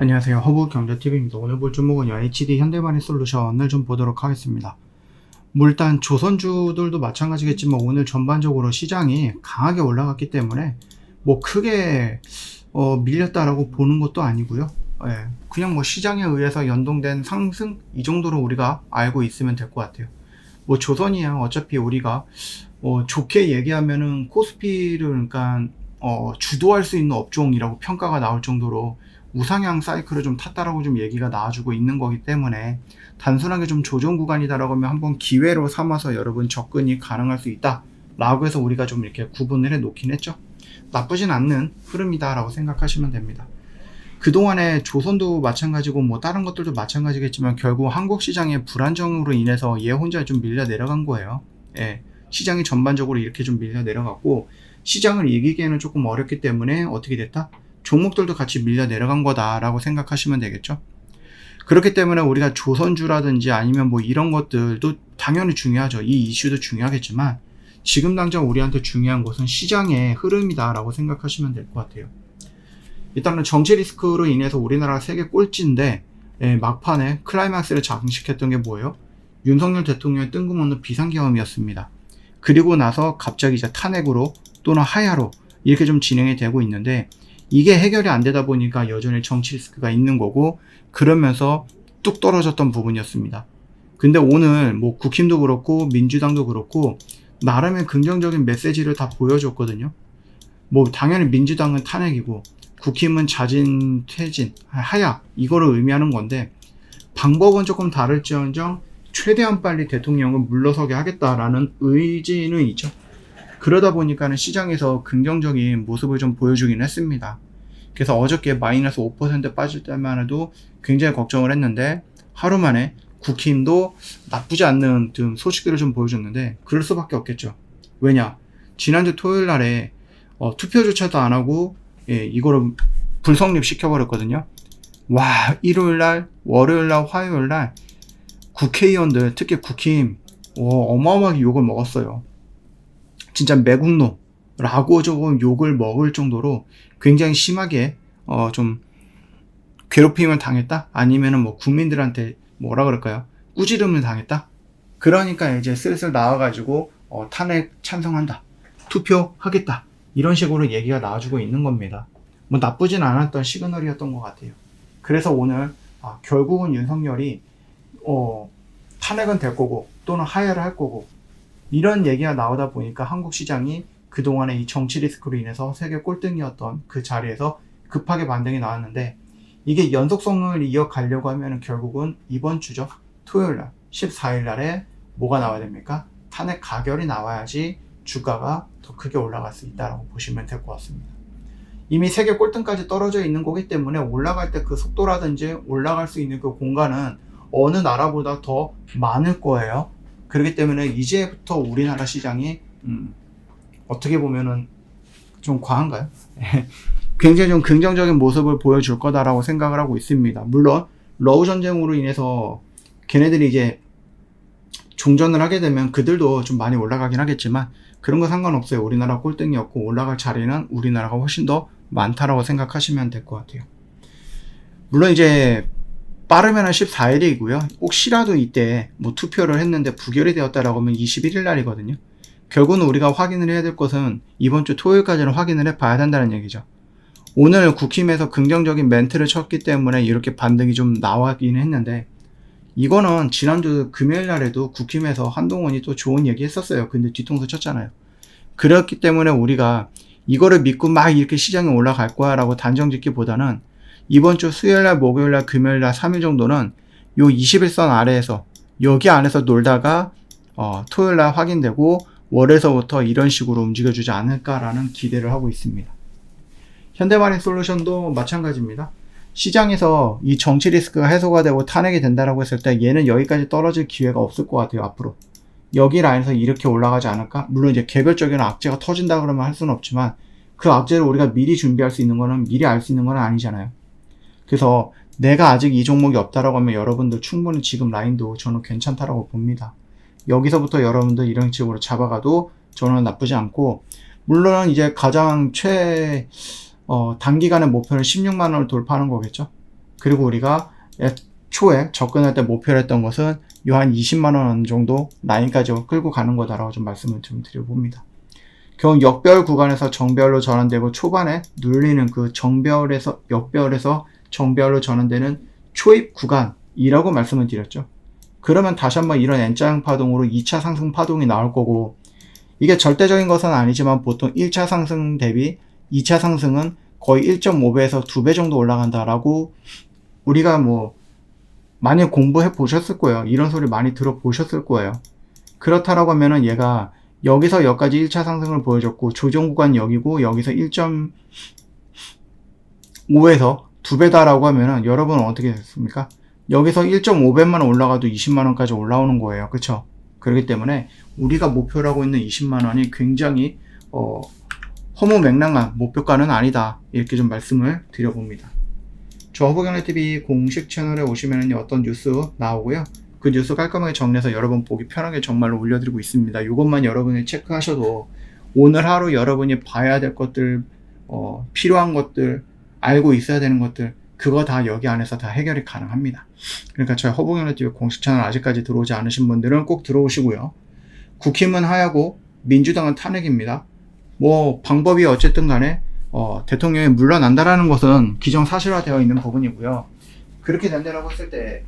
안녕하세요. 허브경제TV입니다. 오늘 볼 종목은요, HD 현대마린솔루션을 좀 보도록 하겠습니다. 일단 조선주들도 마찬가지겠지만 오늘 전반적으로 시장이 강하게 올라갔기 때문에 크게 밀렸다라고 보는 것도 아니고요. 그냥 시장에 의해서 연동된 상승 이 정도로 우리가 알고 있으면 될 것 같아요. 조선이야 어차피 우리가 좋게 얘기하면은 코스피를 그러니까 주도할 수 있는 업종이라고 평가가 나올 정도로 우상향 사이클을 좀 탔다라고 좀 얘기가 나와주고 있는 거기 때문에 단순하게 좀 조정 구간이다라고 하면 한번 기회로 삼아서 여러분 접근이 가능할 수 있다 라고 해서 우리가 좀 이렇게 구분을 해 놓긴 했죠. 나쁘진 않는 흐름이다 라고 생각하시면 됩니다. 그동안에 조선도 마찬가지고 다른 것들도 마찬가지겠지만 결국 한국 시장의 불안정으로 인해서 얘 혼자 좀 밀려 내려간 거예요. 시장이 전반적으로 이렇게 좀 밀려 내려갔고 시장을 이기기에는 조금 어렵기 때문에 어떻게 됐다? 종목들도 같이 밀려 내려간 거다라고 생각하시면 되겠죠. 그렇기 때문에 우리가 조선주라든지 아니면 이런 것들도 당연히 중요하죠. 이 이슈도 중요하겠지만 지금 당장 우리한테 중요한 것은 시장의 흐름이다라고 생각하시면 될 것 같아요. 일단은 정치 리스크로 인해서 우리나라가 세계 꼴찌인데 막판에 클라이막스를 장식했던 게 뭐예요? 윤석열 대통령의 뜬금없는 비상계엄이었습니다. 그리고 나서 갑자기 이제 탄핵으로 또는 하야로 이렇게 좀 진행이 되고 있는데 이게 해결이 안 되다 보니까 여전히 정치 리스크가 있는 거고 그러면서 뚝 떨어졌던 부분이었습니다. 근데 오늘 국힘도 그렇고 민주당도 그렇고 나름의 긍정적인 메시지를 다 보여줬거든요. 당연히 민주당은 탄핵이고 국힘은 자진, 퇴진, 하야 이거를 의미하는 건데 방법은 조금 다를지언정 최대한 빨리 대통령을 물러서게 하겠다라는 의지는 있죠. 그러다 보니까는 시장에서 긍정적인 모습을 좀 보여주긴 했습니다. 그래서 어저께 마이너스 5% 빠질 때만 해도 굉장히 걱정을 했는데 하루 만에 국힘도 나쁘지 않는 등 소식들을 좀 보여줬는데 그럴 수밖에 없겠죠. 왜냐? 지난주 토요일 날에 투표조차도 안 하고 이거를 불성립 시켜버렸거든요. 와, 일요일 날, 월요일 날, 화요일 날 국회의원들 특히 국힘 어마어마하게 욕을 먹었어요. 진짜 매국노라고 조금 욕을 먹을 정도로 굉장히 심하게 좀 괴롭힘을 당했다? 아니면은 국민들한테 뭐라 그럴까요? 꾸지름을 당했다? 그러니까 이제 슬슬 나와가지고 탄핵 찬성한다. 투표하겠다. 이런 식으로 얘기가 나와주고 있는 겁니다. 나쁘진 않았던 시그널이었던 것 같아요. 그래서 오늘 결국은 윤석열이 탄핵은 될 거고 또는 하야를 할 거고 이런 얘기가 나오다 보니까 한국 시장이 그동안에 이 정치 리스크로 인해서 세계 꼴등이었던 그 자리에서 급하게 반등이 나왔는데 이게 연속성을 이어가려고 하면 결국은 이번 주죠. 토요일 날 14일 날에 뭐가 나와야 됩니까? 탄핵 가결이 나와야지 주가가 더 크게 올라갈 수 있다고 보시면 될 것 같습니다. 이미 세계 꼴등까지 떨어져 있는 거기 때문에 올라갈 때 그 속도라든지 올라갈 수 있는 그 공간은 어느 나라보다 더 많을 거예요. 그렇기 때문에 이제부터 우리나라 시장이 어떻게 보면은 좀 과한가요? 굉장히 좀 긍정적인 모습을 보여줄 거다라고 생각을 하고 있습니다. 물론 러우 전쟁으로 인해서 걔네들이 이제 종전을 하게 되면 그들도 좀 많이 올라가긴 하겠지만 그런 거 상관없어요. 우리나라 꼴등이었고 올라갈 자리는 우리나라가 훨씬 더 많다라고 생각하시면 될 것 같아요. 물론 이제 빠르면 14일이고요. 혹시라도 이때 투표를 했는데 부결이 되었다라고 하면 21일 날이거든요. 결국은 우리가 확인을 해야 될 것은 이번 주 토요일까지는 확인을 해 봐야 된다는 얘기죠. 오늘 국힘에서 긍정적인 멘트를 쳤기 때문에 이렇게 반등이 좀 나왔긴 했는데 이거는 지난주 금요일 날에도 국힘에서 한동훈이 또 좋은 얘기 했었어요. 근데 뒤통수 쳤잖아요. 그렇기 때문에 우리가 이거를 믿고 막 이렇게 시장에 올라갈 거야 라고 단정 짓기보다는 이번 주 수요일날, 목요일날, 금요일날 3일 정도는 요 21선 아래에서 여기 안에서 놀다가 토요일날 확인되고 월에서부터 이런 식으로 움직여주지 않을까라는 기대를 하고 있습니다. 현대마린솔루션도 마찬가지입니다. 시장에서 이 정치 리스크가 해소가 되고 탄핵이 된다라고 했을 때 얘는 여기까지 떨어질 기회가 없을 것 같아요. 앞으로 여기 라인에서 이렇게 올라가지 않을까? 물론 이제 개별적인 악재가 터진다 그러면 할 수는 없지만 그 악재를 우리가 미리 준비할 수 있는 거는 미리 알 수 있는 건 아니잖아요. 그래서 내가 아직 이 종목이 없다라고 하면 여러분들 충분히 지금 라인도 저는 괜찮다라고 봅니다. 여기서부터 여러분들 이런 식으로 잡아가도 저는 나쁘지 않고 물론 이제 가장 단기간의 목표는 16만원을 돌파하는 거겠죠. 그리고 우리가 초에 접근할 때 목표로 했던 것은 요 한 20만원 정도 라인까지 끌고 가는 거다라고 좀 말씀을 좀 드려봅니다. 결국 역별 구간에서 정별로 전환되고 초반에 눌리는 그 정별에서 역별에서 정별로 전환되는 초입 구간이라고 말씀을 드렸죠. 그러면 다시 한번 이런 N자형 파동으로 2차 상승 파동이 나올 거고, 이게 절대적인 것은 아니지만 보통 1차 상승 대비 2차 상승은 거의 1.5배에서 2배 정도 올라간다라고 우리가 뭐 많이 공부해 보셨을 거예요. 이런 소리 많이 들어보셨을 거예요. 그렇다라고 하면은 얘가 여기서 여기까지 1차 상승을 보여줬고 조정 구간 여기고 여기서 1.5에서 2배다라고 하면은 여러분은 어떻게 됐습니까? 여기서 1.5배만 올라가도 20만원까지 올라오는 거예요. 그쵸? 그렇기 때문에 우리가 목표라고 있는 20만원이 굉장히 허무맹랑한 목표가는 아니다. 이렇게 좀 말씀을 드려봅니다. 저 허브경제TV 공식 채널에 오시면 어떤 뉴스 나오고요. 그 뉴스 깔끔하게 정리해서 여러분 보기 편하게 정말로 올려드리고 있습니다. 이것만 여러분이 체크하셔도 오늘 하루 여러분이 봐야 될 것들, 필요한 것들, 알고 있어야 되는 것들, 그거 다 여기 안에서 다 해결이 가능합니다. 그러니까 저희 허브경제TV 공식 채널 아직까지 들어오지 않으신 분들은 꼭 들어오시고요. 국힘은 하야고 민주당은 탄핵입니다. 뭐 방법이 어쨌든 간에 대통령이 물러난다라는 것은 기정사실화되어 있는 부분이고요. 그렇게 된다라고 했을 때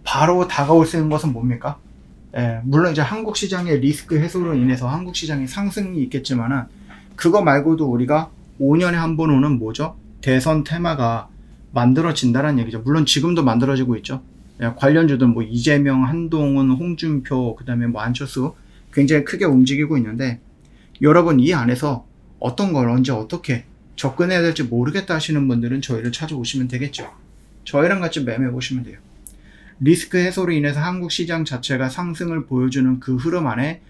바로 다가올 수 있는 것은 뭡니까? 물론 이제 한국 시장의 리스크 해소로 인해서 한국 시장의 상승이 있겠지만은 그거 말고도 우리가 5년에 한 번 오는 뭐죠? 대선 테마가 만들어진다는 얘기죠. 물론 지금도 만들어지고 있죠. 관련주들 뭐 이재명, 한동훈, 홍준표, 그 다음에 뭐 안철수 굉장히 크게 움직이고 있는데 여러분 이 안에서 어떤 걸 언제 어떻게 접근해야 될지 모르겠다 하시는 분들은 저희를 찾아오시면 되겠죠. 저희랑 같이 매매해 보시면 돼요. 리스크 해소로 인해서 한국 시장 자체가 상승을 보여주는 그 흐름 안에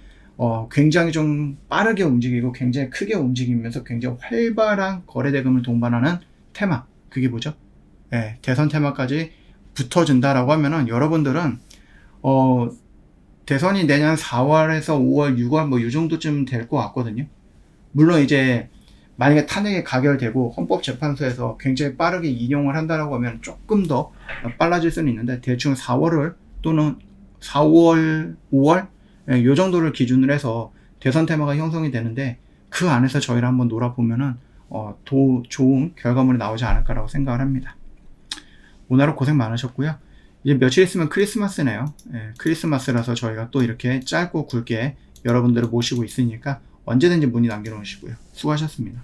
굉장히 좀 빠르게 움직이고 굉장히 크게 움직이면서 굉장히 활발한 거래대금을 동반하는 테마, 그게 뭐죠? 대선 테마까지 붙어준다라고 하면은 여러분들은 대선이 내년 4월에서 5월, 6월 뭐 이 정도쯤 될 것 같거든요. 물론 이제 만약에 탄핵이 가결되고 헌법재판소에서 굉장히 빠르게 인용을 한다라고 하면 조금 더 빨라질 수는 있는데 대충 4월을 또는 4월, 5월 요 정도를 기준으로 해서 대선 테마가 형성이 되는데 그 안에서 저희를 한번 놀아보면은 더 좋은 결과물이 나오지 않을까라고 생각을 합니다. 오늘 하루 고생 많으셨고요. 이제 며칠 있으면 크리스마스네요. 크리스마스라서 저희가 또 이렇게 짧고 굵게 여러분들을 모시고 있으니까 언제든지 문의 남겨놓으시고요. 수고하셨습니다.